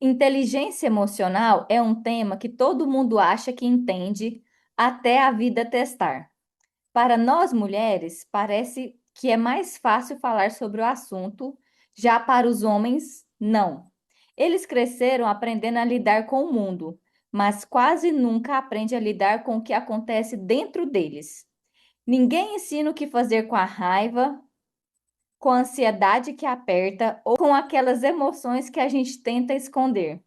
Inteligência emocional é um tema que todo mundo acha que entende até a vida testar. Para nós mulheres, parece que é mais fácil falar sobre o assunto, já para os homens, não. Eles cresceram aprendendo a lidar com o mundo, mas quase nunca aprendem a lidar com o que acontece dentro deles. Ninguém ensina o que fazer com a raiva, com a ansiedade que aperta ou com aquelas emoções que a gente tenta esconder.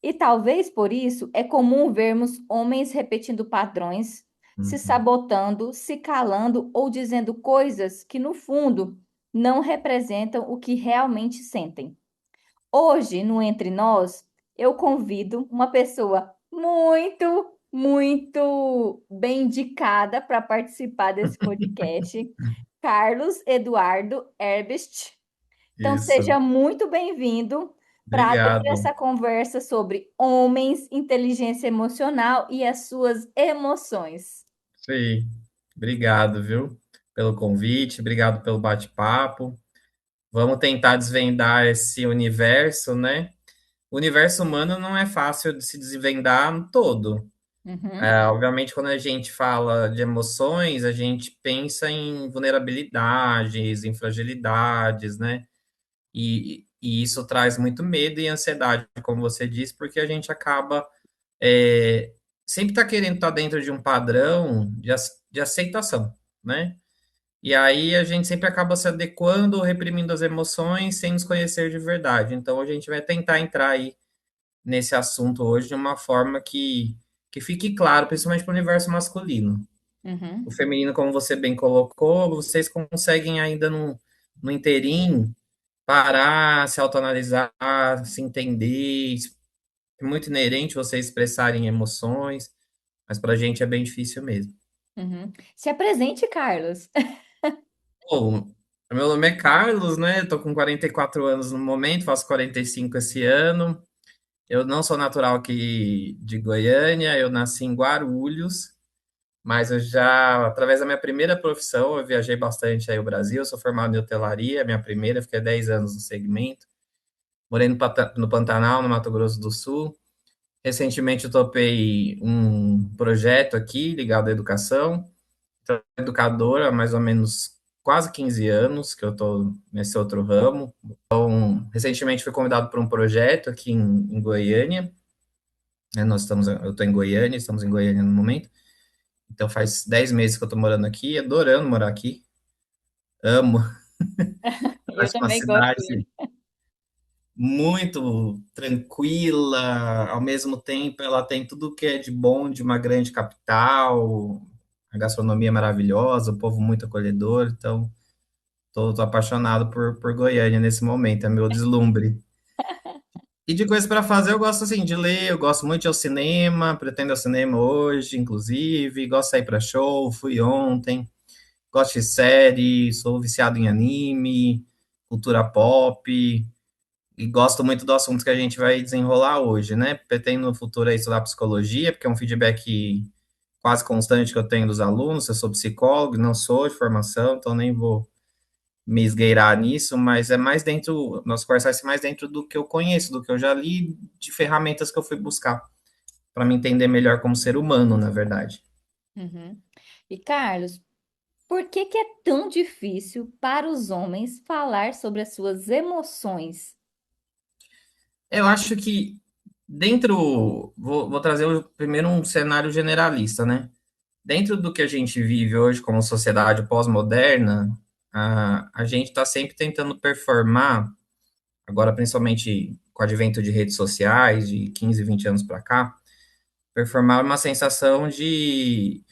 E talvez por isso é comum vermos homens repetindo padrões, se Uhum. sabotando, se calando ou dizendo coisas que, no fundo, não representam o que realmente sentem. Hoje, no Entre Nós, eu convido uma pessoa muito bem indicada para participar desse podcast, Carlos Eduardo Herbst. Então, Isso, seja muito bem-vindo para ter obrigado. essa conversa sobre homens, inteligência emocional e as suas emoções. Sim, obrigado, viu, pelo convite, obrigado pelo bate-papo. Vamos tentar desvendar esse universo, né? O universo humano não é fácil de se desvendar todo. Uhum, Obviamente, quando a gente fala de emoções, a gente pensa em vulnerabilidades, em fragilidades, né? E isso traz muito medo e ansiedade, como você disse, porque a gente acaba é, sempre está querendo estar dentro de um padrão de aceitação, né? E aí a gente sempre acaba se adequando ou reprimindo as emoções sem nos conhecer de verdade. Então a gente vai tentar entrar aí nesse assunto hoje de uma forma que fique claro, principalmente para o universo masculino. O uhum, feminino, como você bem colocou, vocês conseguem ainda no inteirinho parar, se autoanalisar, se entender. É muito inerente vocês expressarem emoções, mas para a gente é bem difícil mesmo. uhum. Se apresente, Carlos. Bom, meu nome é Carlos, né? Estou com 44 anos no momento, faço 45 esse ano. Eu não sou natural aqui de Goiânia, eu nasci em Guarulhos, mas eu já, através da minha primeira profissão, eu viajei bastante aí o Brasil, eu sou formado em hotelaria, minha primeira, fiquei 10 anos no segmento. Morei no Pantanal, no Mato Grosso do Sul. Recentemente eu topei um projeto aqui ligado à educação. Então, educador há mais ou menos quase 15 anos que eu estou nesse outro ramo. Recentemente fui convidado para um projeto aqui em Goiânia, né? Eu estou em Goiânia, estamos em Goiânia no momento. Então faz 10 meses que eu estou morando aqui, adorando morar aqui. Amo. Eu Acho uma também gosto cidade muito. muito tranquila, ao mesmo tempo ela tem tudo que é de bom de uma grande capital, a gastronomia é maravilhosa, o povo muito acolhedor, então tô apaixonado por Goiânia nesse momento, é meu deslumbre. E de coisas para fazer, eu gosto assim de ler, eu gosto muito de ir ao cinema, pretendo ir ao cinema hoje, inclusive, gosto de sair para show, fui ontem, gosto de série, sou viciado em anime, cultura pop, e gosto muito do assunto que a gente vai desenrolar hoje, né? Pretendo no futuro aí estudar psicologia, porque é um feedback quase constante que eu tenho dos alunos. Eu sou psicólogo, não sou de formação, então nem vou me esgueirar nisso, mas é mais dentro, nosso conversar vai ser mais dentro do que eu conheço, do que eu já li, de ferramentas que eu fui buscar, para me entender melhor como ser humano, na verdade. Uhum. E Carlos, por que que é tão difícil para os homens falar sobre as suas emoções? Eu acho que vou trazer primeiro um cenário generalista, né? Dentro do que a gente vive hoje como sociedade pós-moderna, a gente está sempre tentando performar, agora principalmente com o advento de redes sociais, de 15, 20 anos para cá, performar uma sensação de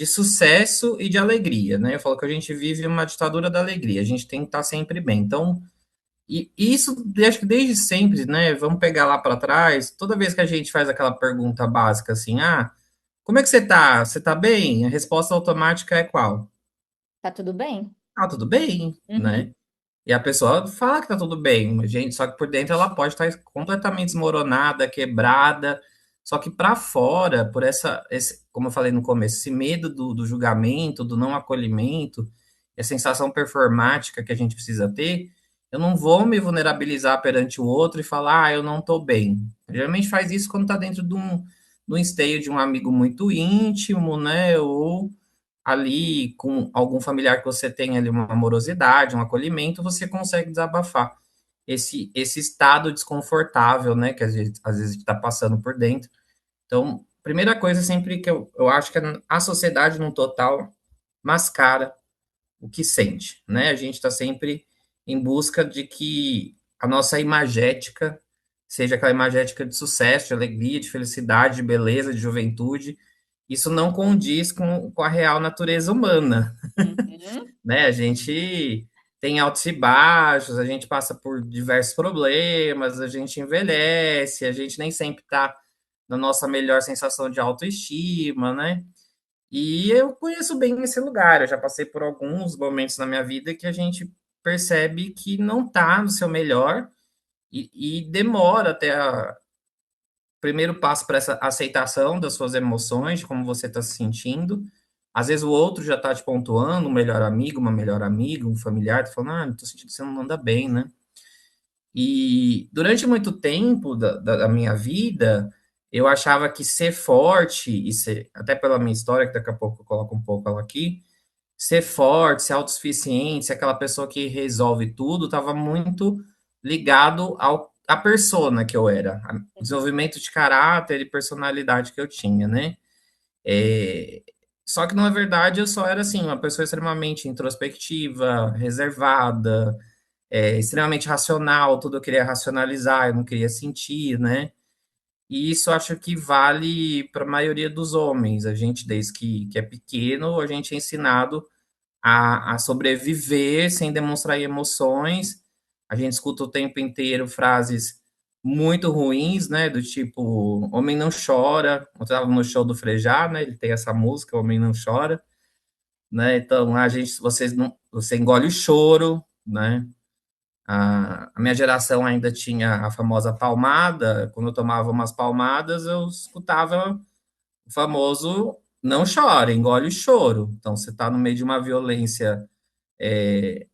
sucesso e de alegria, né? Eu falo que a gente vive uma ditadura da alegria, a gente tem que estar sempre bem. Então, e isso, acho que desde sempre, né? Vamos pegar lá para trás, toda vez que a gente faz aquela pergunta básica assim, como é que você tá? Você tá bem? A resposta automática é qual? Tá tudo bem? Ah, tudo bem, Uhum, né? E a pessoa fala que tá tudo bem, gente, só que por dentro ela pode estar completamente desmoronada, quebrada. Só que para fora, como eu falei no começo, esse medo do julgamento, do não acolhimento, a sensação performática que a gente precisa ter, eu não vou me vulnerabilizar perante o outro e falar, eu não estou bem. Geralmente faz isso quando está dentro de um esteio de um amigo muito íntimo, né? Ou ali com algum familiar que você tem ali uma amorosidade, um acolhimento, você consegue desabafar esse estado desconfortável, né? Que às vezes a gente está passando por dentro. Então, primeira coisa sempre que eu acho que a sociedade no total mascara o que sente, né? A gente está sempre em busca de que a nossa imagética seja aquela imagética de sucesso, de alegria, de felicidade, de beleza, de juventude. Isso não condiz com a real natureza humana, Uhum. né? A gente tem altos e baixos, a gente passa por diversos problemas, a gente envelhece, a gente nem sempre está na nossa melhor sensação de autoestima, né? E eu conheço bem esse lugar, eu já passei por alguns momentos na minha vida que a gente percebe que não está no seu melhor e demora até o primeiro passo para essa aceitação das suas emoções, de como você está se sentindo. Às vezes o outro já está te pontuando, um melhor amigo, uma melhor amiga, um familiar, tá falando, ah, estou sentindo que você não anda bem, né? E durante muito tempo da minha vida, eu achava que ser forte, e ser, até pela minha história, que daqui a pouco eu coloco um pouco ela aqui, ser forte, ser autossuficiente, ser aquela pessoa que resolve tudo, estava muito ligado à persona que eu era, ao desenvolvimento de caráter e personalidade que eu tinha, né? É, só que, na verdade, eu só era, assim, uma pessoa extremamente introspectiva, reservada, extremamente racional, tudo eu queria racionalizar, eu não queria sentir, né? E isso eu acho que vale para a maioria dos homens. A gente, desde que é pequeno, a gente é ensinado a sobreviver sem demonstrar emoções. A gente escuta o tempo inteiro frases muito ruins, né? Do tipo, homem não chora. Eu estava no show do Frejá, né? Ele tem essa música, Homem Não Chora, né? Então, a gente, vocês não, você engole o choro, né? A minha geração ainda tinha a famosa palmada. Quando eu tomava umas palmadas, eu escutava o famoso não chora, engole o choro. Então, você está no meio de uma violência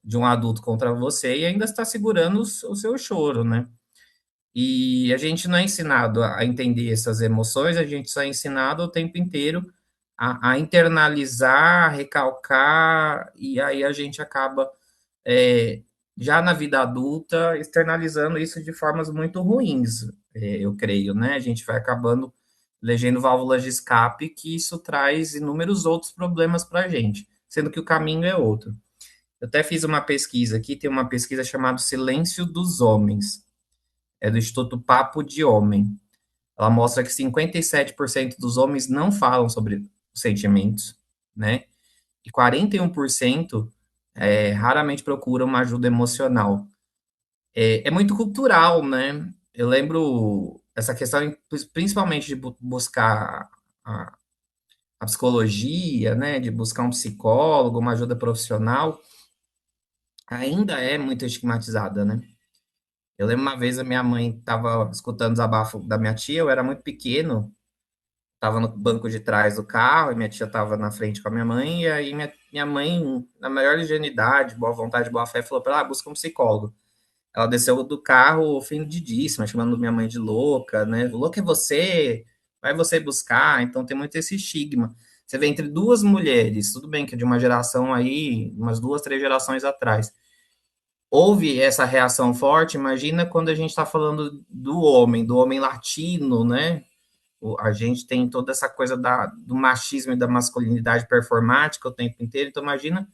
de um adulto contra você e ainda está segurando o seu choro, né? E a gente não é ensinado a entender essas emoções, a gente só é ensinado o tempo inteiro a internalizar, a recalcar, e aí a gente acaba, é, já na vida adulta, externalizando isso de formas muito ruins, eu creio, né? A gente vai acabando elegendo válvulas de escape, que isso traz inúmeros outros problemas para a gente, sendo que o caminho é outro. Eu até fiz uma pesquisa aqui, tem uma pesquisa chamada Silêncio dos Homens, é do Instituto Papo de Homem. Ela mostra que 57% dos homens não falam sobre sentimentos, né? E 41% raramente procuram uma ajuda emocional. É muito cultural, né? Eu lembro essa questão, principalmente de buscar a, a psicologia, né? De buscar um psicólogo, uma ajuda profissional, ainda é muito estigmatizada, né? Eu lembro uma vez a minha mãe estava escutando o desabafo da minha tia, eu era muito pequeno, estava no banco de trás do carro, e minha tia estava na frente com a minha mãe, e aí minha mãe, na maior ingenuidade, boa vontade, boa fé, falou para ela, ah, busca um psicólogo. Ela desceu do carro ofendidíssima, chamando minha mãe de louca, né? Louca é você, vai você buscar. Então tem muito esse estigma. Você vê entre duas mulheres, tudo bem que é de uma geração aí, umas duas, três gerações atrás, houve essa reação forte. Imagina quando a gente está falando do homem latino, né? A gente tem toda essa coisa do machismo e da masculinidade performática o tempo inteiro. Então, imagina,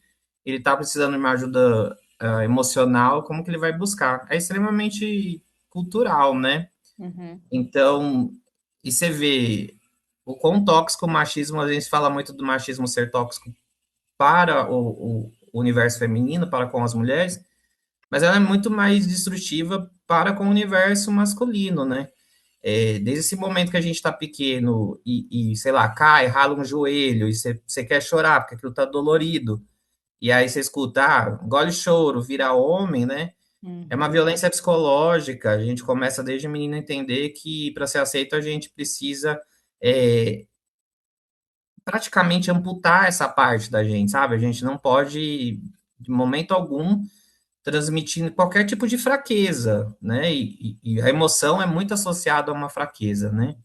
ele está precisando de uma ajuda emocional, como que ele vai buscar? É extremamente cultural, né? Uhum. Então, e você vê o quão tóxico o machismo, a gente fala muito do machismo ser tóxico para o universo feminino, para com as mulheres, mas ela é muito mais destrutiva para com o universo masculino, né? Desde esse momento que a gente está pequeno sei lá, cai, rala um joelho e você quer chorar porque aquilo está dolorido, e aí você escuta, ah, engole o choro, vira homem, né? É uma Uhum. violência psicológica. A gente começa desde menino a entender que para ser aceito a gente precisa é, praticamente amputar essa parte da gente, sabe? A gente não pode, de momento algum, transmitindo qualquer tipo de fraqueza, né? E a emoção é muito associada a uma fraqueza, né?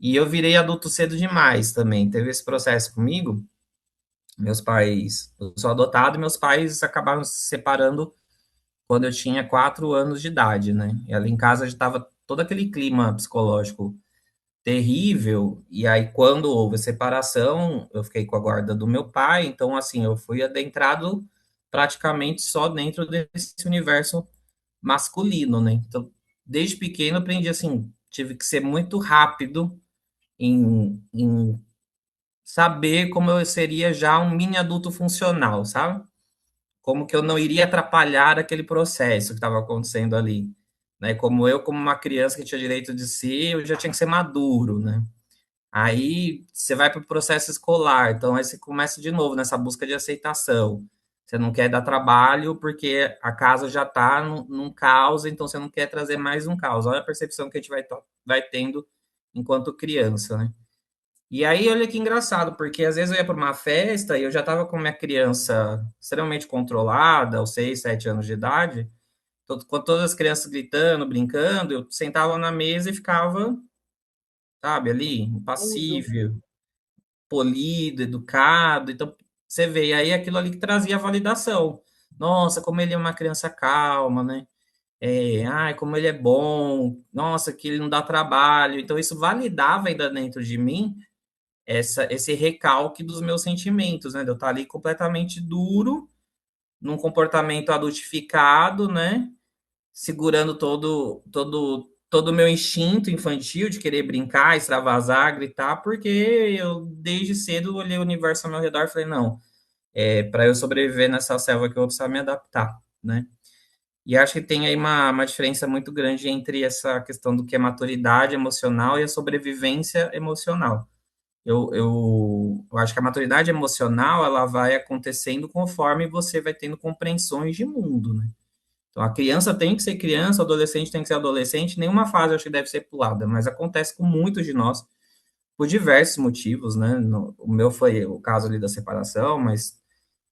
E eu virei adulto cedo demais também. Teve esse processo comigo. Meus pais, eu sou adotado, e meus pais acabaram se separando quando eu tinha 4 anos de idade, né? E ali em casa já estava todo aquele clima psicológico terrível. E aí, quando houve a separação, eu fiquei com a guarda do meu pai. Então, assim, eu fui adentrado praticamente só dentro desse universo masculino, né? Então, desde pequeno, eu aprendi assim, tive que ser muito rápido em saber como eu seria já um mini adulto funcional, sabe? Como que eu não iria atrapalhar aquele processo que estava acontecendo ali, né? Como eu, como uma criança que tinha direito de ser, eu já tinha que ser maduro, né? Aí você vai para o processo escolar, então aí você começa de novo nessa busca de aceitação. Você não quer dar trabalho porque a casa já está num caos, então você não quer trazer mais um caos. Olha a percepção que a gente vai tendo enquanto criança, né? E aí, olha que engraçado, porque às vezes eu ia para uma festa e eu já estava com minha criança extremamente controlada, aos 6, 7 anos de idade, com todas as crianças gritando, brincando, eu sentava na mesa e ficava, sabe, ali, Mudo. impassível, polido, educado. Então, você vê, e aí aquilo ali que trazia a validação. Nossa, como ele é uma criança calma, né? Ai, como ele é bom. Nossa, que ele não dá trabalho. Então, isso validava ainda dentro de mim esse recalque dos meus sentimentos, né? De eu estar ali completamente duro, num comportamento adultificado, né? Segurando todo o meu instinto infantil de querer brincar, extravasar, gritar, porque eu desde cedo olhei o universo ao meu redor e falei, não, para eu sobreviver nessa selva que eu vou precisar me adaptar, né? E acho que tem aí uma diferença muito grande entre essa questão do que é maturidade emocional e a sobrevivência emocional. Eu acho que a maturidade emocional ela vai acontecendo conforme você vai tendo compreensões de mundo, né? Então, a criança tem que ser criança, o adolescente tem que ser adolescente, nenhuma fase eu acho que deve ser pulada, mas acontece com muitos de nós, por diversos motivos, né? O meu foi o caso ali da separação, mas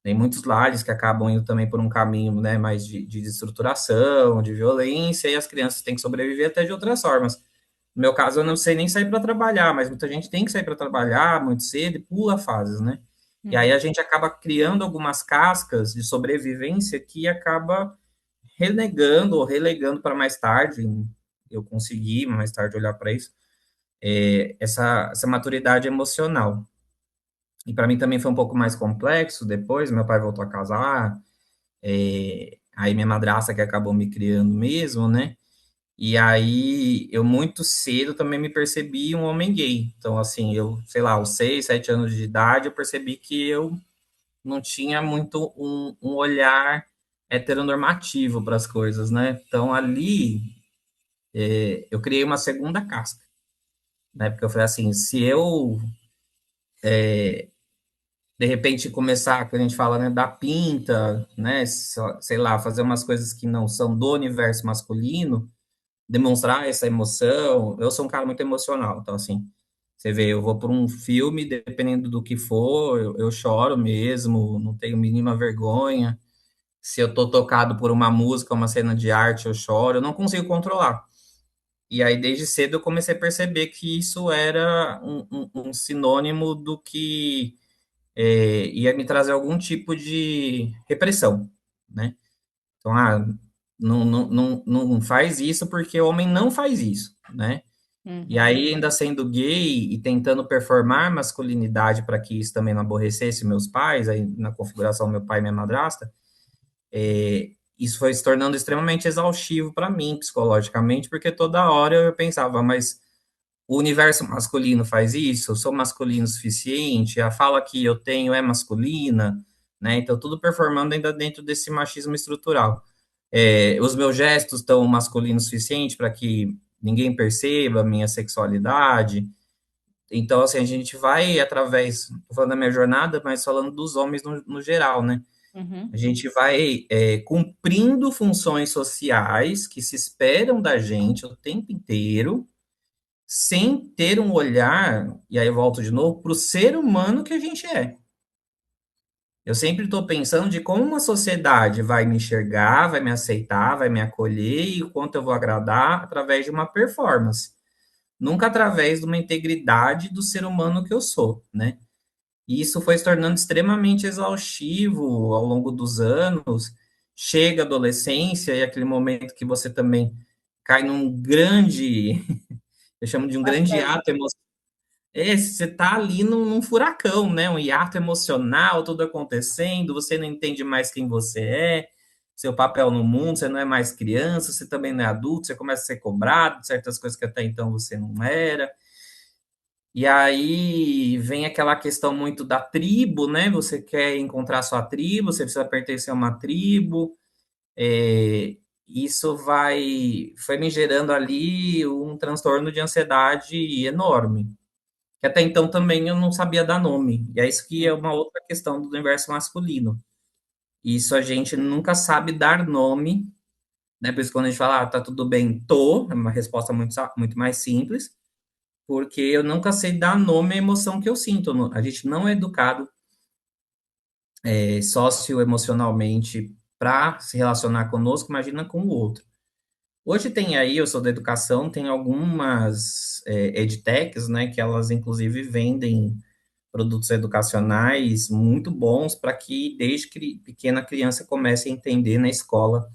tem muitos lares que acabam indo também por um caminho, né, mais de desestruturação, de violência, e as crianças têm que sobreviver até de outras formas. No meu caso, eu não sei nem sair para trabalhar, mas muita gente tem que sair para trabalhar muito cedo e pula fases, né? E aí Uhum. a gente acaba criando algumas cascas de sobrevivência que acaba renegando ou relegando para mais tarde. Eu consegui mais tarde olhar para isso, essa maturidade emocional. E para mim também foi um pouco mais complexo depois. Meu pai voltou a casar, aí minha madrasta que acabou me criando mesmo, né? E aí eu muito cedo também me percebi um homem gay. Então, assim, eu, sei lá, aos 6, 7 anos de idade, eu percebi que eu não tinha muito um olhar heteronormativo para as coisas, né? Então, ali eu criei uma segunda casca, né? Porque eu falei assim, se eu, de repente, começar, que a gente fala, né, dar pinta, né? Sei lá, fazer umas coisas que não são do universo masculino, demonstrar essa emoção. Eu sou um cara muito emocional, então assim, você vê, eu vou por um filme, dependendo do que for, eu choro mesmo, não tenho mínima vergonha. Se eu tô tocado por uma música, uma cena de arte, eu choro, eu não consigo controlar. E aí, desde cedo, eu comecei a perceber que isso era um sinônimo do que ia me trazer algum tipo de repressão, né? Então, não faz isso porque o homem não faz isso, né? E Uhum. aí, ainda sendo gay e tentando performar masculinidade para que isso também não aborrecesse meus pais, aí na configuração meu pai e minha madrasta, isso foi se tornando extremamente exaustivo para mim, psicologicamente, porque toda hora eu pensava, mas o universo masculino faz isso? Eu sou masculino o suficiente? A fala que eu tenho é masculina? Né? Então, tudo performando ainda dentro desse machismo estrutural. Os meus gestos estão masculinos o suficiente para que ninguém perceba a minha sexualidade. Então, assim, a gente vai através, tô falando da minha jornada, mas falando dos homens no geral, né? A Uhum. gente vai cumprindo funções sociais que se esperam da gente o tempo inteiro, sem ter um olhar, e aí eu volto de novo, para o ser humano que a gente é. Eu sempre estou pensando de como uma sociedade vai me enxergar, vai me aceitar, vai me acolher e o quanto eu vou agradar através de uma performance, nunca através de uma integridade do ser humano que eu sou, né? E isso foi se tornando extremamente exaustivo ao longo dos anos. Chega a adolescência e aquele momento que você também cai num grande, eu chamo de um grande Iceberg. ato emocional. Você está ali num furacão, né? Um hiato emocional, tudo acontecendo, você não entende mais quem você é, seu papel no mundo, você não é mais criança, você também não é adulto, você começa a ser cobrado de certas coisas que até então você não era. E aí vem aquela questão muito da tribo, né? Você quer encontrar sua tribo, você precisa pertencer a uma tribo. Isso foi me gerando ali um transtorno de ansiedade enorme. Que até então também eu não sabia dar nome. E é isso que é uma outra questão do universo masculino. Isso a gente nunca sabe dar nome, né? Por isso quando a gente fala, tá tudo bem, tô, é uma resposta muito mais simples, porque eu nunca sei dar nome à emoção que eu sinto. A gente não é educado socioemocionalmente para se relacionar conosco, imagina com o outro. Hoje tem aí, eu sou da educação, tem algumas edtechs, né, que elas inclusive vendem produtos educacionais muito bons para que desde pequena criança comece a entender na escola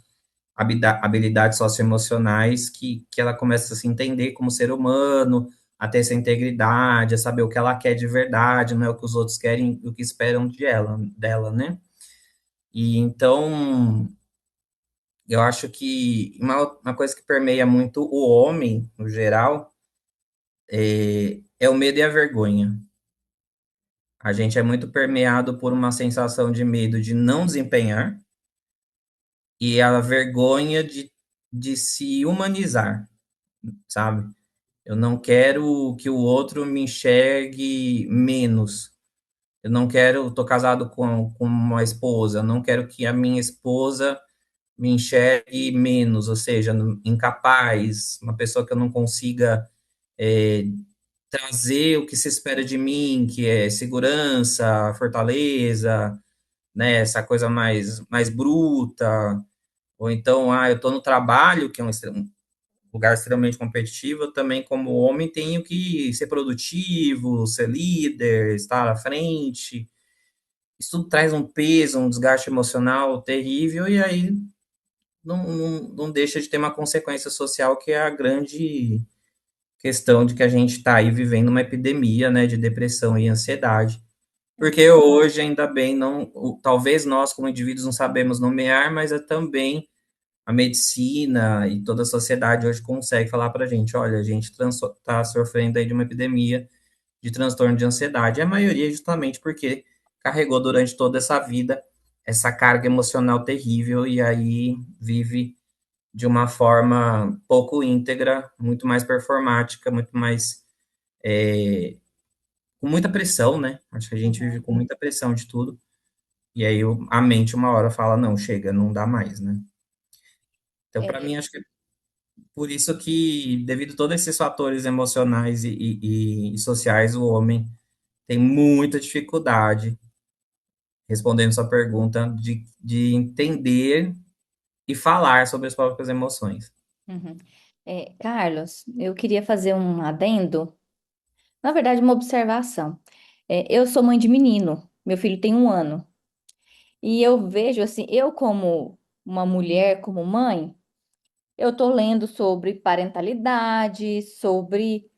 habilidades socioemocionais que ela começa a se entender como ser humano, a ter essa integridade, a saber o que ela quer de verdade, não é o que os outros querem, o que esperam dela, né? E então, eu acho que uma coisa que permeia muito o homem, no geral, é o medo e a vergonha. A gente é muito permeado por uma sensação de medo de não desempenhar e a vergonha de se humanizar, sabe? Eu não quero que o outro me enxergue menos. Eu não quero, estou casado com uma esposa, eu não quero que a minha esposa me enxergue menos, ou seja, incapaz, uma pessoa que eu não consiga é, trazer o que se espera de mim, que é segurança, fortaleza, né, essa coisa mais bruta, ou então, eu estou no trabalho, que é um lugar extremamente competitivo, eu também, como homem, tenho que ser produtivo, ser líder, estar à frente. Isso tudo traz um peso, um desgaste emocional terrível, e aí não deixa de ter uma consequência social que é a grande questão de que a gente está aí vivendo uma epidemia, né, de depressão e ansiedade. Porque hoje, ainda bem, não, talvez nós, como indivíduos, não sabemos nomear, mas é também a medicina e toda a sociedade hoje consegue falar para a gente, olha, a gente está sofrendo aí de uma epidemia de transtorno de ansiedade. E a maioria justamente porque carregou durante toda essa vida essa carga emocional terrível e aí vive de uma forma pouco íntegra, muito mais performática, muito mais com muita pressão, né? Acho que a gente vive Uhum. com muita pressão de tudo. E aí a mente uma hora fala, não, chega, não dá mais, né? Então, para É, mim, acho que é por isso que, devido a todos esses fatores emocionais e sociais, o homem tem muita dificuldade, respondendo sua pergunta, de entender e falar sobre as próprias emoções. uhum. Carlos, eu queria fazer um adendo, na verdade, uma observação. Eu sou mãe de menino, meu filho tem 1 ano, e eu vejo assim, eu como uma mulher, como mãe, eu tô lendo sobre parentalidade, sobre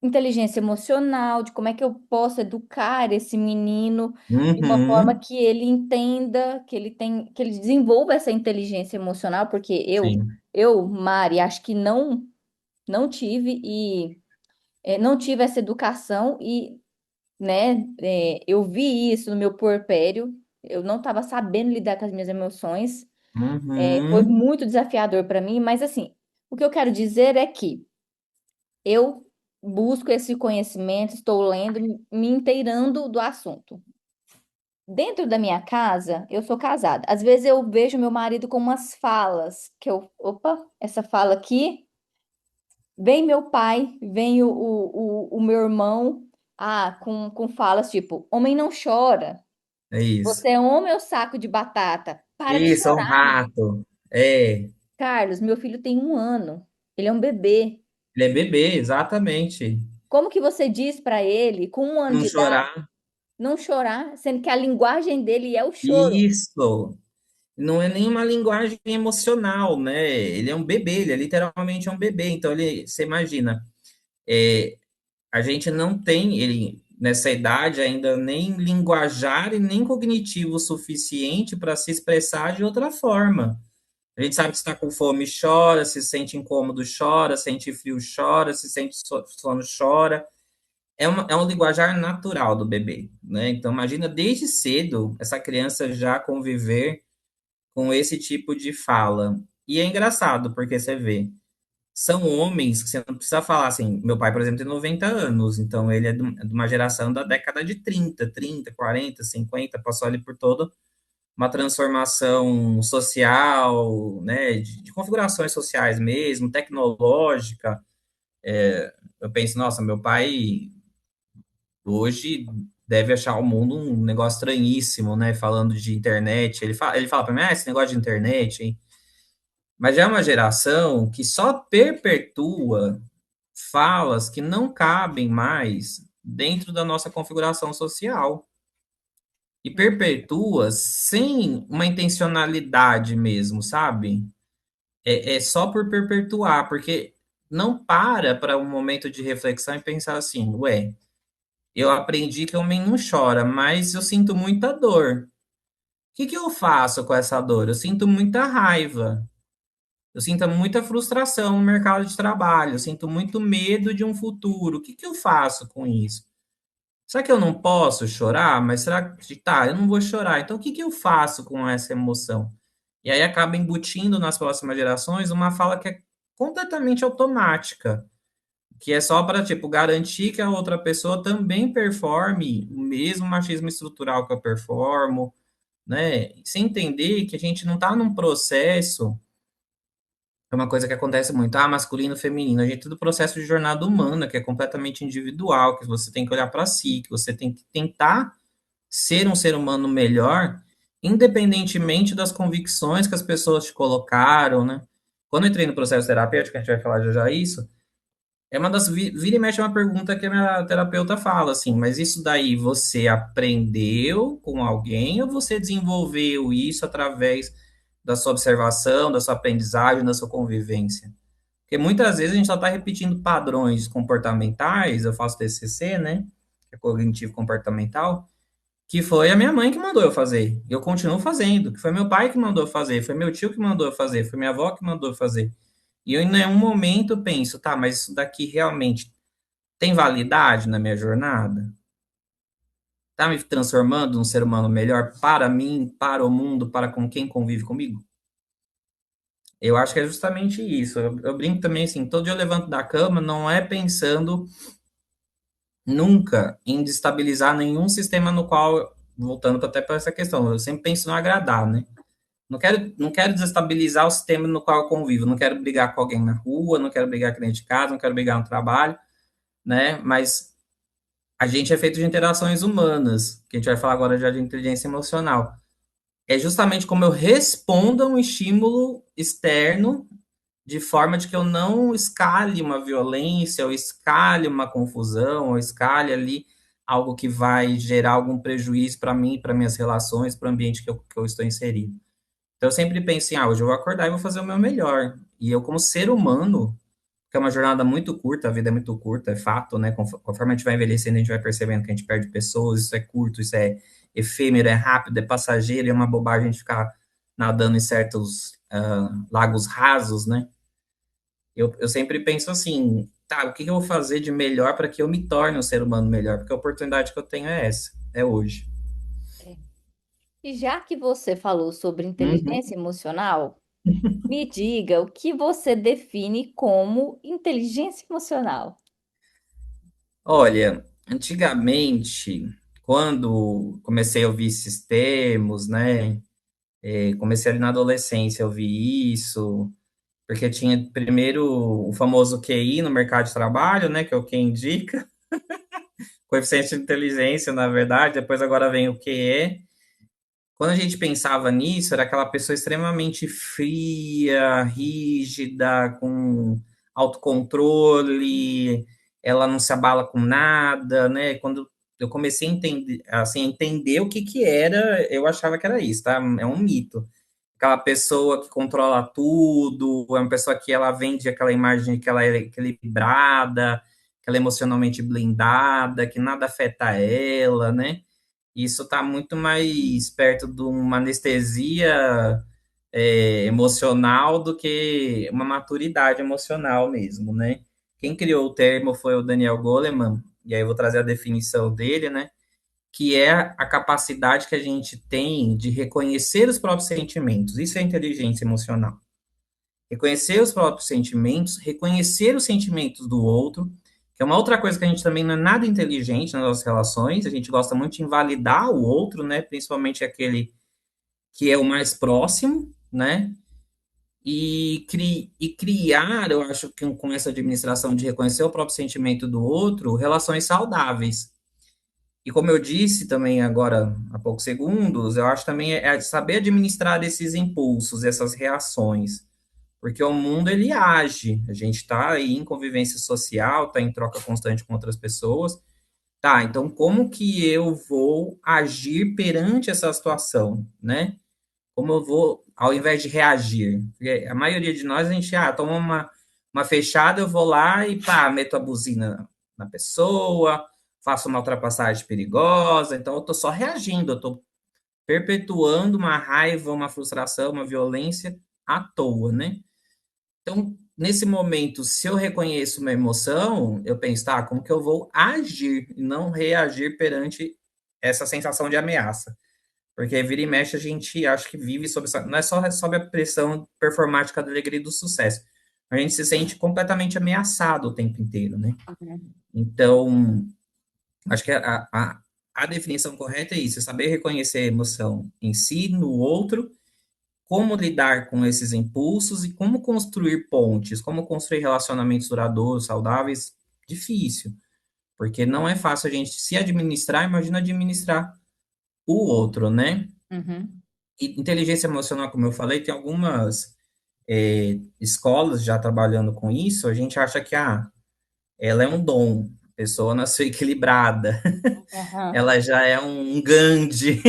inteligência emocional, de como é que eu posso educar esse menino de uma forma Uhum, que ele entenda, que ele desenvolva essa inteligência emocional, porque sim. Mari, acho que não tive e não tive essa educação e, né, eu vi isso no meu puerpério, eu não estava sabendo lidar com as minhas emoções, foi Uhum, muito desafiador para mim, mas assim, o que eu quero dizer é que eu busco esse conhecimento, estou lendo, me inteirando do assunto. Dentro da minha casa, eu sou casada. Às vezes eu vejo meu marido com umas falas que opa, essa fala aqui, vem meu pai, vem o meu irmão, com falas tipo, homem não chora. É isso. Você é homem ou saco de batata? Para de Isso, é um chorar, menino. rato. É, Carlos, meu filho tem 1 ano. Ele é um bebê. ele é bebê, exatamente. Como que você diz para ele, com 1 ano Não de idade, chorar. não chorar, sendo que a linguagem dele é o choro? Isso. Não é nenhuma linguagem emocional, né? Ele é um bebê, ele é literalmente um bebê. Então, você imagina, é, a gente não tem, ele, nessa idade, ainda nem linguajar e nem cognitivo suficiente para se expressar de outra forma. A gente sabe que está com fome, chora, se sente incômodo, chora, sente frio, chora, se sente sono, chora. É um linguajar natural do bebê, né? Então, imagina desde cedo essa criança já conviver com esse tipo de fala. E é engraçado, porque você vê, são homens que você não precisa falar assim. Meu pai, por exemplo, tem 90 anos, então ele é de uma geração da década de 30, 40, 50, passou ali por toda uma transformação social, né, de configurações sociais mesmo, tecnológica. Eu penso, nossa, meu pai hoje deve achar o mundo um negócio estranhíssimo, né, falando de internet. Ele fala para mim, esse negócio de internet, hein? Mas já é uma geração que só perpetua falas que não cabem mais dentro da nossa configuração social. E perpetua sem uma intencionalidade mesmo, sabe? É só por perpetuar, porque não para um momento de reflexão e pensar assim, ué, eu aprendi que homem não chora, mas eu sinto muita dor. O que que eu faço com essa dor? Eu sinto muita raiva. Eu sinto muita frustração no mercado de trabalho, eu sinto muito medo de um futuro. O que que eu faço com isso? Será que eu não posso chorar? Mas será que tá, eu não vou chorar. Então o que que eu faço com essa emoção? E aí acaba embutindo nas próximas gerações uma fala que é completamente automática, que é só para tipo garantir que a outra pessoa também performe o mesmo machismo estrutural que eu performo, né? Sem entender que a gente não está num processo. É uma coisa que acontece muito, masculino, feminino. A gente tem do processo de jornada humana, que é completamente individual, que você tem que olhar para si, que você tem que tentar ser um ser humano melhor, independentemente das convicções que as pessoas te colocaram, né? Quando eu entrei no processo terapêutico, a gente vai falar já já isso, é uma das, vira e mexe é uma pergunta que a minha terapeuta fala, assim, mas isso daí você aprendeu com alguém ou você desenvolveu isso através da sua observação, da sua aprendizagem, da sua convivência? Porque muitas vezes a gente só está repetindo padrões comportamentais, eu faço TCC, né, que é cognitivo comportamental, que foi a minha mãe que mandou eu fazer, e eu continuo fazendo, que foi meu pai que mandou eu fazer, foi meu tio que mandou eu fazer, foi minha avó que mandou eu fazer. E eu em nenhum momento penso, tá, mas isso daqui realmente tem validade na minha jornada? Tá me transformando num ser humano melhor para mim, para o mundo, para com quem convive comigo? Eu acho que é justamente isso. Eu brinco também assim, todo dia eu levanto da cama, não é pensando nunca em destabilizar nenhum sistema no qual, voltando até para essa questão, eu sempre penso no agradar, né? Não quero desestabilizar o sistema no qual eu convivo, não quero brigar com alguém na rua, não quero brigar aqui dentro de casa, não quero brigar no trabalho, né? Mas a gente é feito de interações humanas, que a gente vai falar agora já de inteligência emocional. É justamente como eu respondo a um estímulo externo de forma de que eu não escale uma violência, ou escale uma confusão, ou escale ali algo que vai gerar algum prejuízo para mim, para minhas relações, para o ambiente que eu estou inserido. Então eu sempre penso assim, hoje eu vou acordar e vou fazer o meu melhor. E eu, como ser humano, que é uma jornada muito curta, a vida é muito curta, é fato, né? Conforme a gente vai envelhecendo, a gente vai percebendo que a gente perde pessoas, isso é curto, isso é efêmero, é rápido, é passageiro, é uma bobagem a gente ficar nadando em certos lagos rasos, né? Eu sempre penso assim, tá, o que eu vou fazer de melhor para que eu me torne um ser humano melhor? Porque a oportunidade que eu tenho é essa, é hoje. É. E já que você falou sobre Uhum. inteligência emocional, me diga o que você define como inteligência emocional. Olha, antigamente, quando comecei a ouvir esses termos, né? Comecei ali na adolescência a ouvir isso, porque tinha primeiro o famoso QI no mercado de trabalho, né? Que é o que indica, coeficiente de inteligência, na verdade, depois agora vem o QE. quando a gente pensava nisso, era aquela pessoa extremamente fria, rígida, com autocontrole, ela não se abala com nada, né? Quando eu comecei a entender, assim, a entender o que que era, eu achava que era isso, tá? É um mito. Aquela pessoa que controla tudo, é uma pessoa que ela vende aquela imagem de que ela é equilibrada, que ela é emocionalmente blindada, que nada afeta ela, né? Isso está muito mais perto de uma anestesia emocional do que uma maturidade emocional mesmo, né? Quem criou o termo foi o Daniel Goleman, e aí eu vou trazer a definição dele, né? Que é a capacidade que a gente tem de reconhecer os próprios sentimentos. Isso é inteligência emocional. Reconhecer os próprios sentimentos, reconhecer os sentimentos do outro, que é uma outra coisa que a gente também não é nada inteligente nas nossas relações, a gente gosta muito de invalidar o outro, né, principalmente aquele que é o mais próximo, né, e criar, eu acho que com essa administração de reconhecer o próprio sentimento do outro, relações saudáveis. E como eu disse também agora há poucos segundos, eu acho também é saber administrar esses impulsos, essas reações. Porque o mundo ele age, a gente está aí em convivência social, está em troca constante com outras pessoas. Tá, então como que eu vou agir perante essa situação, né? Como eu vou, ao invés de reagir? Porque a maioria de nós, a gente, toma uma fechada, eu vou lá e pá, meto a buzina na pessoa, faço uma ultrapassagem perigosa, então eu tô só reagindo, eu tô perpetuando uma raiva, uma frustração, uma violência à toa, né? Então, nesse momento, se eu reconheço uma emoção, eu penso, tá, como que eu vou agir e não reagir perante essa sensação de ameaça? Porque vira e mexe a gente acha que vive sob essa, não é só sob a pressão performática da alegria e do sucesso. A gente se sente completamente ameaçado o tempo inteiro, né? Então, acho que a definição correta é isso, é saber reconhecer a emoção em si, no outro, como lidar com esses impulsos e como construir pontes, como construir relacionamentos duradouros, saudáveis, difícil, porque não é fácil a gente se administrar, imagina administrar o outro, né? Uhum. E inteligência emocional, como eu falei, tem algumas escolas já trabalhando com isso, a gente acha que ela é um dom, a pessoa nasceu equilibrada, Aham. ela já é um Gandhi,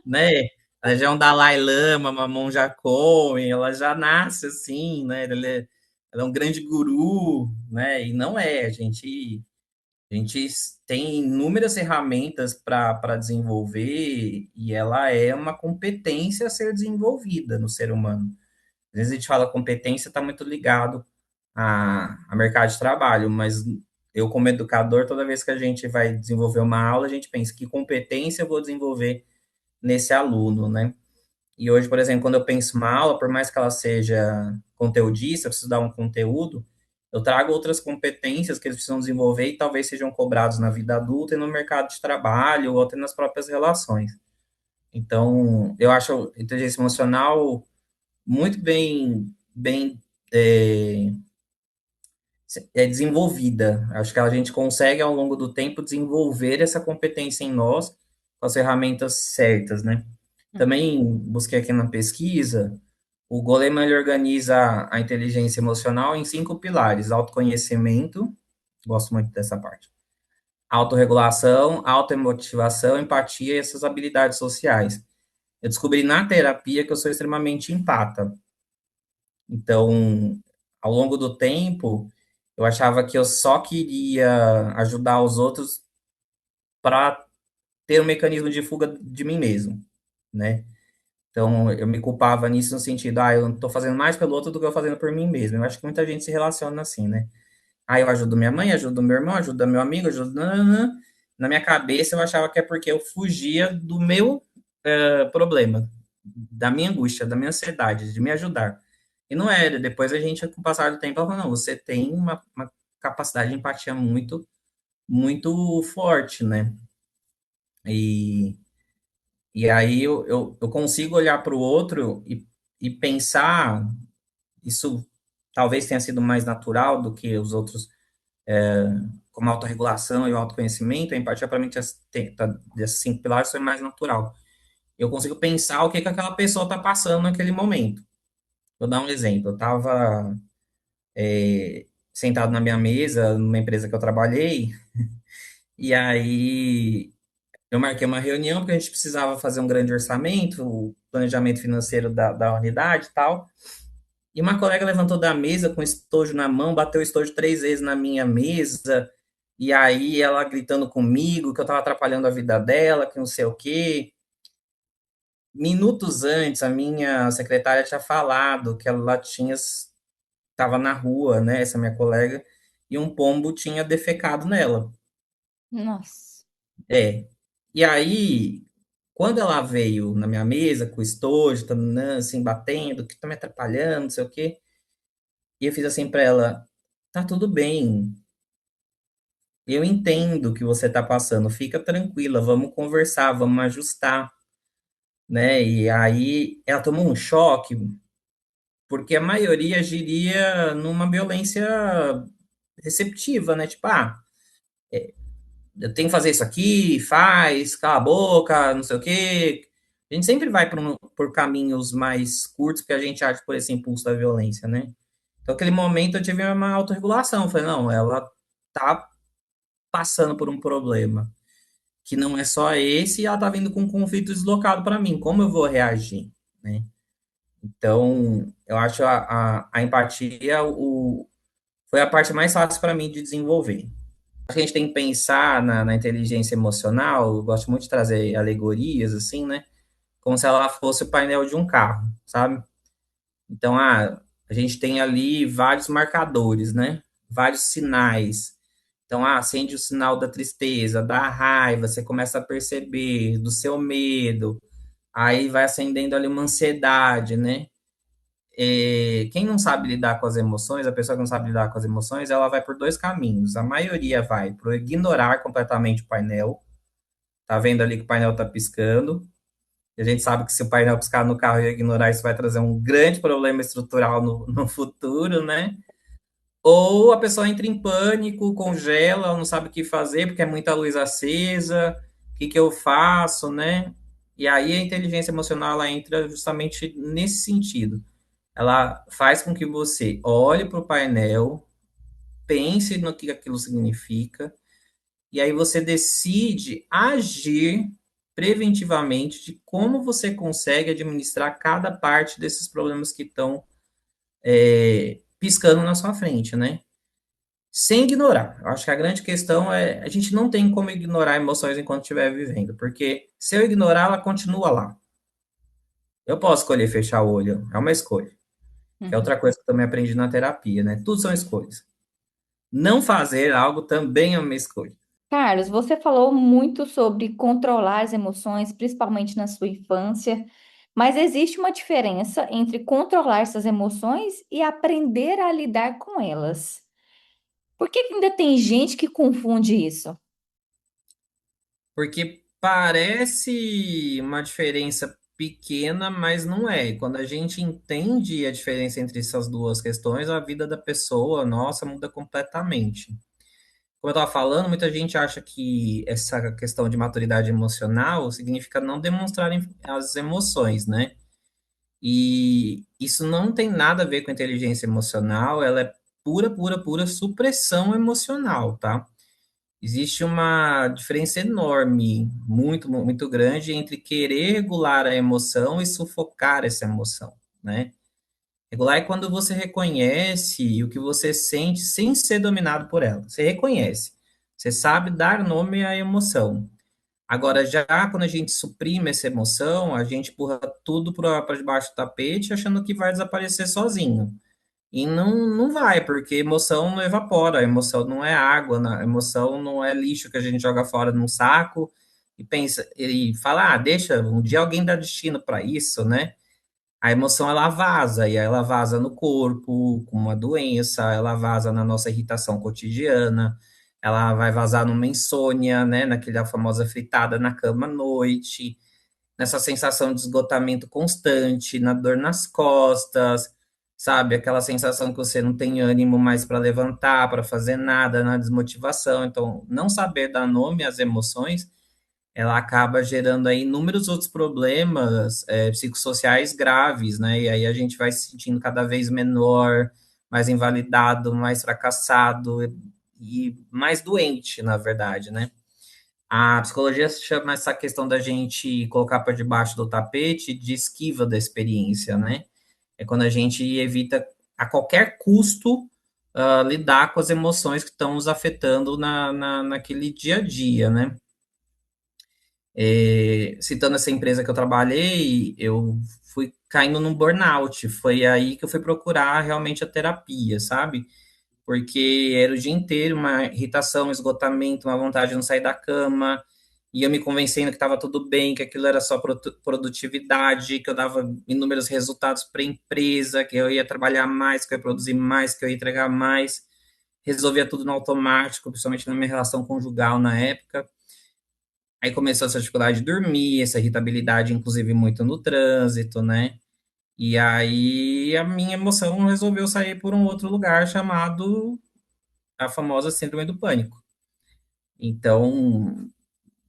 né? Ela já é um Dalai Lama, uma monja Coen, ela já nasce assim, né? Ela é um grande guru, né? E não é, a gente tem inúmeras ferramentas para desenvolver e ela é uma competência a ser desenvolvida no ser humano. Às vezes a gente fala competência, está muito ligado a mercado de trabalho, mas eu, como educador, toda vez que a gente vai desenvolver uma aula, a gente pensa que competência eu vou desenvolver nesse aluno, né? E hoje, por exemplo, quando eu penso uma aula, por mais que ela seja conteudista, eu preciso dar um conteúdo, eu trago outras competências que eles precisam desenvolver e talvez sejam cobrados na vida adulta e no mercado de trabalho ou até nas próprias relações. Então, eu acho a inteligência emocional muito bem é, desenvolvida. Acho que a gente consegue, ao longo do tempo, desenvolver essa competência em nós com as ferramentas certas, né? Também busquei aqui na pesquisa, o Goleman ele organiza a inteligência emocional em 5 pilares: autoconhecimento, gosto muito dessa parte, autorregulação, autoemotivação, empatia e essas habilidades sociais. Eu descobri na terapia que eu sou extremamente empata. Então, ao longo do tempo, eu achava que eu só queria ajudar os outros para ter um mecanismo de fuga de mim mesmo, né? Então, eu me culpava nisso no sentido, eu não tô fazendo mais pelo outro do que eu fazendo por mim mesmo. Eu acho que muita gente se relaciona assim, né? Eu ajudo minha mãe, ajudo meu irmão, ajudo meu amigo, ajudo... nananã. Na minha cabeça, eu achava que é porque eu fugia do meu problema, da minha angústia, da minha ansiedade, de me ajudar. E não era. Depois a gente, com o passar do tempo, ela falou, não, você tem uma capacidade de empatia muito forte, né? E, e aí eu consigo olhar para o outro e pensar, isso talvez tenha sido mais natural do que os outros, como a autorregulação e o autoconhecimento, a empatia para mim dessas 5 pilares foi mais natural. eu consigo pensar o que que aquela pessoa está passando naquele momento. Vou dar um exemplo. Eu estava sentado na minha mesa, numa empresa que eu trabalhei, e aí eu marquei uma reunião porque a gente precisava fazer um grande orçamento, o planejamento financeiro da unidade e tal. E uma colega levantou da mesa com estojo na mão, bateu o estojo 3 vezes na minha mesa, e aí ela gritando comigo que eu estava atrapalhando a vida dela, que não sei o quê. Minutos antes, a minha secretária tinha falado que ela tinha estava na rua, né, essa minha colega, e um pombo tinha defecado nela. Nossa. É. E aí, quando ela veio na minha mesa com o estojo, tananã, assim, batendo, que tá me atrapalhando, não sei o quê, e eu fiz assim para ela: tá tudo bem, eu entendo o que você tá passando, fica tranquila, vamos conversar, vamos ajustar, né? E aí ela tomou um choque, porque a maioria agiria numa violência receptiva, né? Tipo, eu tenho que fazer isso aqui, faz, cala a boca, não sei o quê. A gente sempre vai por caminhos mais curtos, porque a gente age por esse impulso da violência, né? Então, aquele momento eu tive uma autorregulação. Falei, não, ela tá passando por um problema que não é só esse e ela tá vindo com um conflito deslocado para mim. Como eu vou reagir, né? Então, eu acho a empatia foi a parte mais fácil para mim de desenvolver. A gente tem que pensar na inteligência emocional, eu gosto muito de trazer alegorias, assim, né? Como se ela fosse o painel de um carro, sabe? Então, a gente tem ali vários marcadores, né? Vários sinais. Então, acende o sinal da tristeza, da raiva, você começa a perceber, do seu medo, aí vai acendendo ali uma ansiedade, né? Quem não sabe lidar com as emoções, a pessoa que não sabe lidar com as emoções, ela vai por dois caminhos. A maioria vai para ignorar completamente o painel. Tá vendo ali que o painel tá piscando. E a gente sabe que se o painel piscar no carro e ignorar, isso vai trazer um grande problema estrutural no futuro, né? Ou a pessoa entra em pânico, congela, não sabe o que fazer porque é muita luz acesa, o que que eu faço, né? E aí a inteligência emocional ela entra justamente nesse sentido. Ela faz com que você olhe para o painel, pense no que aquilo significa, e aí você decide agir preventivamente de como você consegue administrar cada parte desses problemas que estão piscando na sua frente, né? Sem ignorar. Eu acho que a grande questão é a gente não tem como ignorar emoções enquanto estiver vivendo, porque se eu ignorar, ela continua lá. Eu posso escolher fechar o olho, é uma escolha. Que é Uhum. outra coisa que eu também aprendi na terapia, né? Tudo são escolhas. Não fazer algo também é uma escolha. Carlos, você falou muito sobre controlar as emoções, principalmente na sua infância, mas existe uma diferença entre controlar essas emoções e aprender a lidar com elas. Por que que ainda tem gente que confunde isso? Porque parece uma diferença pequena, mas não é. Quando a gente entende a diferença entre essas duas questões, a vida da pessoa, nossa, muda completamente. Como eu estava falando, muita gente acha que essa questão de maturidade emocional significa não demonstrar as emoções, né? E isso não tem nada a ver com inteligência emocional, ela é pura, pura, pura supressão emocional, tá? Existe uma diferença enorme, muito, muito grande, entre querer regular a emoção e sufocar essa emoção, né? Regular é quando você reconhece o que você sente sem ser dominado por ela. Você reconhece, você sabe dar nome à emoção. Agora, já quando a gente suprime essa emoção, a gente empurra tudo para debaixo do tapete, achando que vai desaparecer sozinho. E não vai, porque emoção não evapora, emoção não é água, emoção não é lixo que a gente joga fora num saco e pensa e fala, deixa, um dia alguém dá destino para isso, né? A emoção ela vaza, e aí ela vaza no corpo, com uma doença, ela vaza na nossa irritação cotidiana, ela vai vazar numa insônia, né? Naquela famosa fritada na cama à noite, nessa sensação de esgotamento constante, na dor nas costas, sabe? Aquela sensação que você não tem ânimo mais para levantar, para fazer nada, na desmotivação. Então, não saber dar nome às emoções ela acaba gerando aí inúmeros outros problemas psicossociais graves, né? E aí a gente vai se sentindo cada vez menor, mais invalidado, mais fracassado e mais doente, na verdade, né? A psicologia chama essa questão da gente colocar para debaixo do tapete de esquiva da experiência, né? É quando a gente evita a qualquer custo lidar com as emoções que estão nos afetando naquele dia a dia, né? Citando essa empresa que eu trabalhei, eu fui caindo num burnout. Foi aí que eu fui procurar realmente a terapia, sabe? Porque era o dia inteiro uma irritação, um esgotamento, uma vontade de não sair da cama, e eu me convencendo que estava tudo bem, que aquilo era só produtividade, que eu dava inúmeros resultados para a empresa, que eu ia trabalhar mais, que eu ia produzir mais, que eu ia entregar mais. Resolvia tudo no automático, principalmente na minha relação conjugal na época. Aí começou essa dificuldade de dormir, essa irritabilidade, inclusive muito no trânsito, né? E aí a minha emoção resolveu sair por um outro lugar chamado a famosa síndrome do pânico. Então,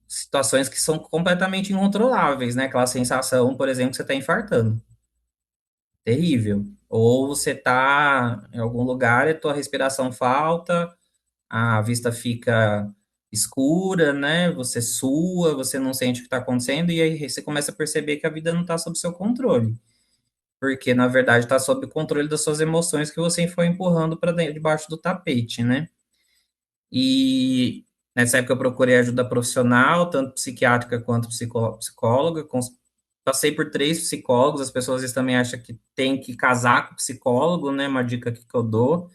situações que são completamente incontroláveis, né? Aquela sensação, por exemplo, que você está infartando. Terrível. Ou você está em algum lugar e a tua respiração falta, a vista fica escura, né? Você sua, você não sente o que está acontecendo, e aí você começa a perceber que a vida não está sob seu controle. Porque, na verdade, está sob o controle das suas emoções que você foi empurrando para debaixo do tapete, né? E nessa época eu procurei ajuda profissional, tanto psiquiátrica quanto psicóloga. Passei por 3 psicólogos, as pessoas às vezes também acham que tem que casar com o psicólogo, né? Uma dica que eu dou.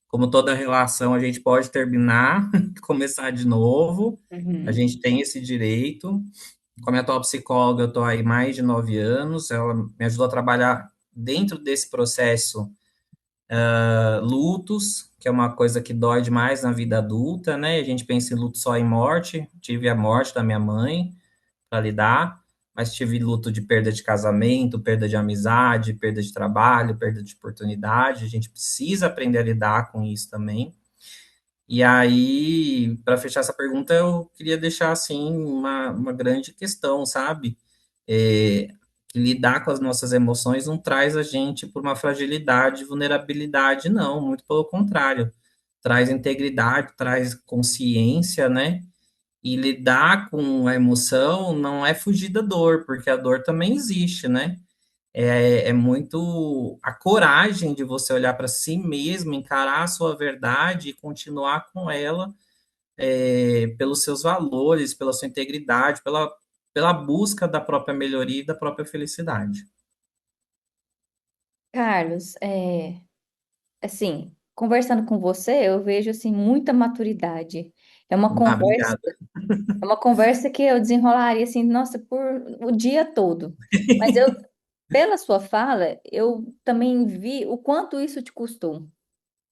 Como toda relação, a gente pode terminar, começar de novo, a Uhum. gente tem esse direito. Com a minha atual psicóloga, eu estou aí mais de 9 anos, ela me ajudou a trabalhar dentro desse processo lutos, que é uma coisa que dói demais na vida adulta, né? A gente pensa em luto só em morte. Tive a morte da minha mãe para lidar, mas tive luto de perda de casamento, perda de amizade, perda de trabalho, perda de oportunidade. A gente precisa aprender a lidar com isso também. E aí, para fechar essa pergunta, eu queria deixar assim uma grande questão, sabe? É, que lidar com as nossas emoções não traz a gente por uma fragilidade, vulnerabilidade, não, muito pelo contrário. Traz integridade, traz consciência, né? E lidar com a emoção não é fugir da dor, porque a dor também existe, né? É muito a coragem de você olhar para si mesmo, encarar a sua verdade e continuar com ela pelos seus valores, pela sua integridade, pela busca da própria melhoria e da própria felicidade. Carlos, assim, conversando com você, eu vejo assim muita maturidade. É uma Ah, conversa, obrigado. é uma conversa que eu desenrolaria assim, nossa, por o dia todo. Mas eu, pela sua fala, eu também vi o quanto isso te custou,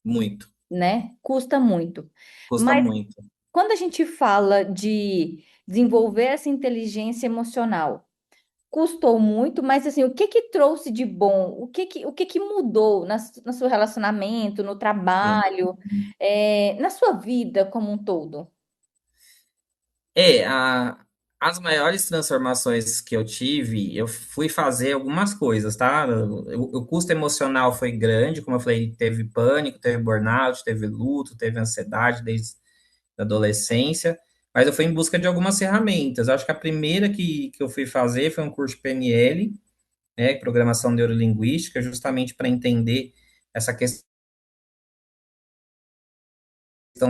Muito. né? Custa muito. Custa Mas muito. quando a gente fala de desenvolver essa inteligência emocional, custou muito, mas assim, o que que trouxe de bom? O que que mudou no seu relacionamento, no É. trabalho, na sua vida como um todo? É, as maiores transformações que eu tive, eu fui fazer algumas coisas, tá? O custo emocional foi grande, como eu falei, teve pânico, teve burnout, teve luto, teve ansiedade desde a adolescência, mas eu fui em busca de algumas ferramentas. Eu acho que a primeira que eu fui fazer foi um curso de PNL, né, Programação Neurolinguística, justamente para entender essa questão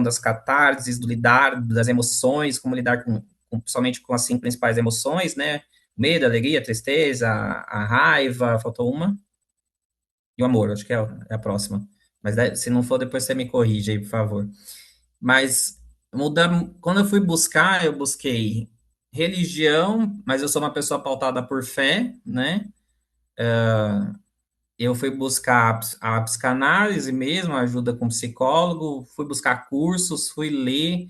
das catarses, do lidar, das emoções, como lidar principalmente com as 5 principais emoções, né? Medo, alegria, tristeza, a raiva, faltou uma, e o amor, acho que é a próxima. Mas se não for, depois você me corrige aí, por favor. Mas quando eu fui buscar, eu busquei religião, mas eu sou uma pessoa pautada por fé, né? Eu fui buscar a psicanálise mesmo, ajuda com psicólogo, fui buscar cursos, fui ler,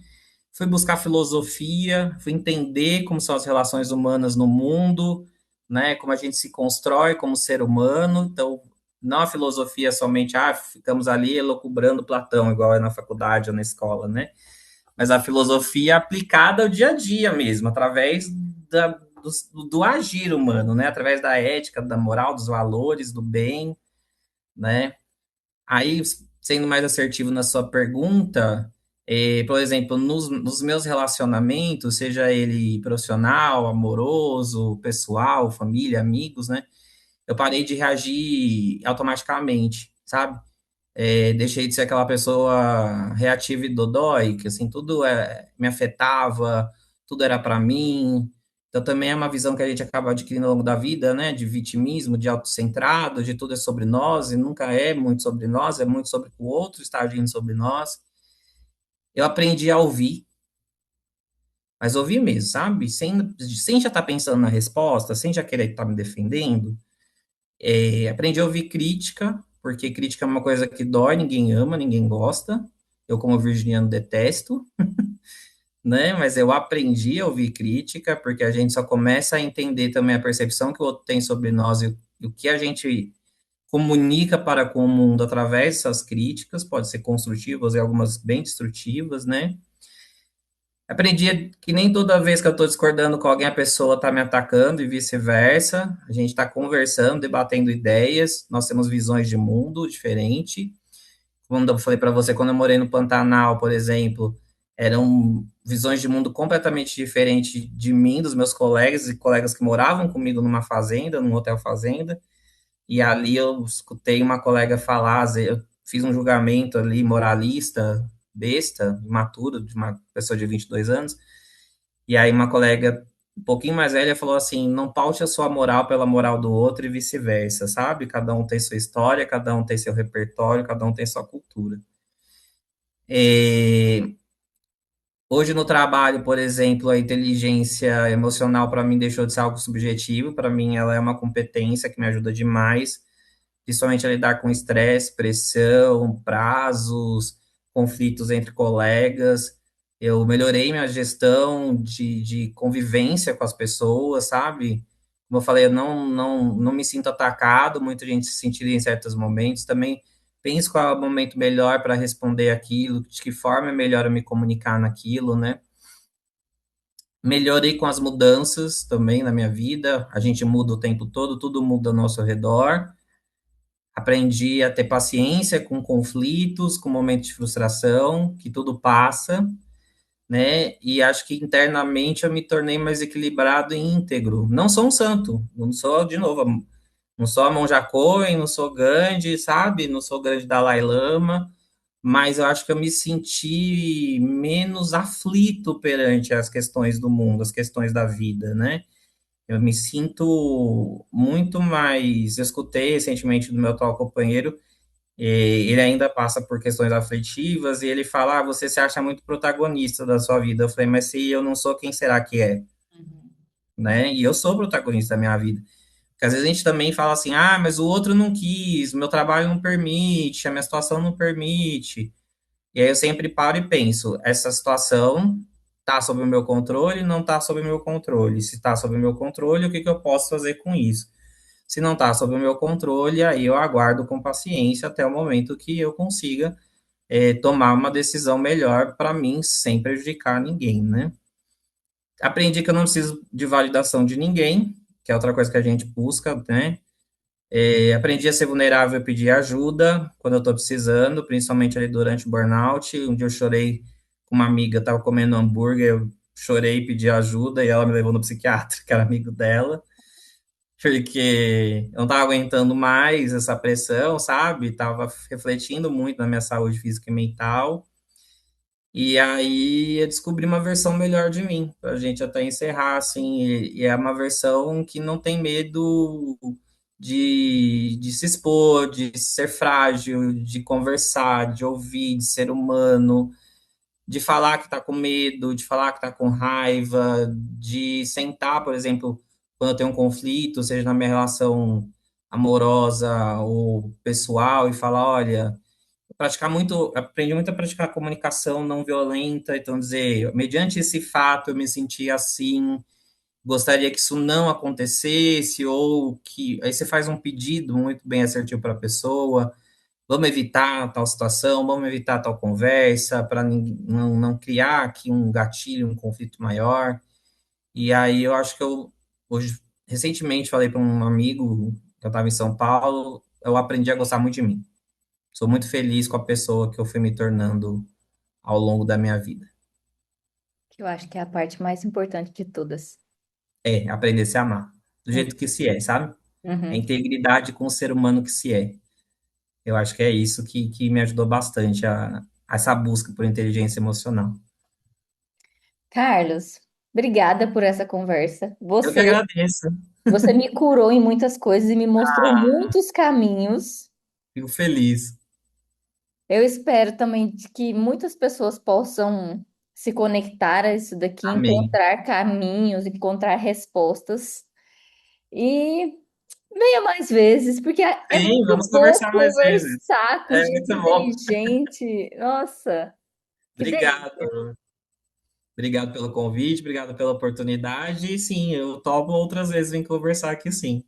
fui buscar filosofia, fui entender como são as relações humanas no mundo, né, como a gente se constrói como ser humano. Então, não a filosofia somente, ficamos ali elucubrando Platão, igual é na faculdade ou na escola, né? mas a filosofia aplicada ao dia a dia mesmo, através do agir humano, né? Através da ética, da moral, dos valores, do bem, né? Aí, sendo mais assertivo na sua pergunta, por exemplo, nos meus relacionamentos, seja ele profissional, amoroso, pessoal, família, amigos, né? Eu parei de reagir automaticamente, sabe? Deixei de ser aquela pessoa reativa e dodói, que assim, me afetava, tudo era para mim. Então também é uma visão que a gente acaba adquirindo ao longo da vida, né, de vitimismo, de autocentrado, de tudo é sobre nós, e nunca é muito sobre nós, é muito sobre o outro estar agindo sobre nós. Eu aprendi a ouvir, mas ouvir mesmo, sabe? Sem já estar pensando na resposta, sem já querer estar me defendendo. Aprendi a ouvir crítica, porque crítica é uma coisa que dói, ninguém ama, ninguém gosta. Eu, como virginiano, detesto, né? Mas eu aprendi a ouvir crítica, porque a gente só começa a entender também a percepção que o outro tem sobre nós e o que a gente comunica para com o mundo através dessas críticas, pode ser construtivas e algumas bem destrutivas, né? Aprendi que nem toda vez que eu estou discordando com alguém, a pessoa está me atacando e vice-versa. A gente está conversando, debatendo ideias, nós temos visões de mundo diferentes. Quando eu falei para você, quando eu morei no Pantanal, por exemplo, eram visões de mundo completamente diferentes de mim, dos meus colegas e colegas que moravam comigo numa fazenda, num hotel fazenda. E ali eu escutei uma colega falar, eu fiz um julgamento ali moralista, besta, imaturo, de uma pessoa de 22 anos. E aí uma colega um pouquinho mais velha falou assim: não paute a sua moral pela moral do outro e vice-versa, sabe? Cada um tem sua história, cada um tem seu repertório, cada um tem sua cultura. E hoje no trabalho, por exemplo, a inteligência emocional para mim deixou de ser algo subjetivo, para mim ela é uma competência que me ajuda demais, principalmente a lidar com estresse, pressão, prazos, conflitos entre colegas. Eu melhorei minha gestão de convivência com as pessoas, sabe? Como eu falei, eu não me sinto atacado, muita gente se sentiria em certos momentos. Também penso qual é o momento melhor para responder aquilo, de que forma é melhor eu me comunicar naquilo, né? Melhorei com as mudanças também na minha vida. A gente muda o tempo todo, tudo muda ao nosso redor. Aprendi a ter paciência com conflitos, com momentos de frustração, que tudo passa, né? E acho que internamente eu me tornei mais equilibrado e íntegro. Não sou um santo, não sou, de novo, não sou a Monja Coen, não sou Gandhi, sabe? Não sou grande Dalai Lama, mas eu acho que eu me senti menos aflito perante as questões do mundo, as questões da vida, né? Eu me sinto muito mais. Eu escutei recentemente do meu atual companheiro, ele ainda passa por questões afetivas e ele fala: ah, você se acha muito protagonista da sua vida. Eu falei: mas se eu não sou, quem será que é? Uhum. Né? E eu sou protagonista da minha vida. Porque às vezes a gente também fala assim: ah, mas o outro não quis, meu trabalho não permite, a minha situação não permite. E aí eu sempre paro e penso: essa situação está sob o meu controle, não está sob o meu controle. Se está sob o meu controle, o que que eu posso fazer com isso? Se não está sob o meu controle, aí eu aguardo com paciência até o momento que eu consiga tomar uma decisão melhor para mim, sem prejudicar ninguém, né? Aprendi que eu não preciso de validação de ninguém, que é outra coisa que a gente busca, né? Aprendi a ser vulnerável e pedir ajuda quando eu estou precisando, principalmente ali durante o burnout. Um dia eu chorei com uma amiga, estava comendo hambúrguer, eu chorei e pedi ajuda e ela me levou no psiquiatra, que era amigo dela, porque eu não estava aguentando mais essa pressão, sabe? Estava refletindo muito na minha saúde física e mental. E aí eu descobri uma versão melhor de mim, para a gente até encerrar, assim, e é uma versão que não tem medo de se expor, de ser frágil, de conversar, de ouvir, de ser humano, de falar que está com medo, de falar que está com raiva, de sentar, por exemplo, quando eu tenho um conflito, seja na minha relação amorosa ou pessoal, e falar: olha, praticar muito, aprendi muito a praticar comunicação não violenta, então dizer, mediante esse fato eu me senti assim, gostaria que isso não acontecesse, ou que aí você faz um pedido muito bem assertivo para a pessoa, vamos evitar tal situação, vamos evitar tal conversa, para não criar aqui um gatilho, um conflito maior. E aí eu acho que eu, hoje, recentemente falei para um amigo que eu estava em São Paulo, eu aprendi a gostar muito de mim. Sou muito feliz com a pessoa que eu fui me tornando ao longo da minha vida. Que eu acho que é a parte mais importante de todas. É, aprender a se amar, do jeito que se é, sabe? A Uhum. integridade com o ser humano que se é. Eu acho que é isso que me ajudou bastante a essa busca por inteligência emocional. Carlos, obrigada por essa conversa. Eu que agradeço, Você me curou em muitas coisas e me mostrou muitos caminhos. fico feliz. Eu espero também de que muitas pessoas possam se conectar a isso daqui, Amém. encontrar caminhos, encontrar respostas. E venha mais vezes, porque é Sim, muito vamos bom conversar mais vezes. conversar com É gente muito bom. inteligente. Nossa, que delícia. Obrigado. Obrigado pelo convite, obrigado pela oportunidade. E sim, eu topo outras vezes vir conversar aqui, sim.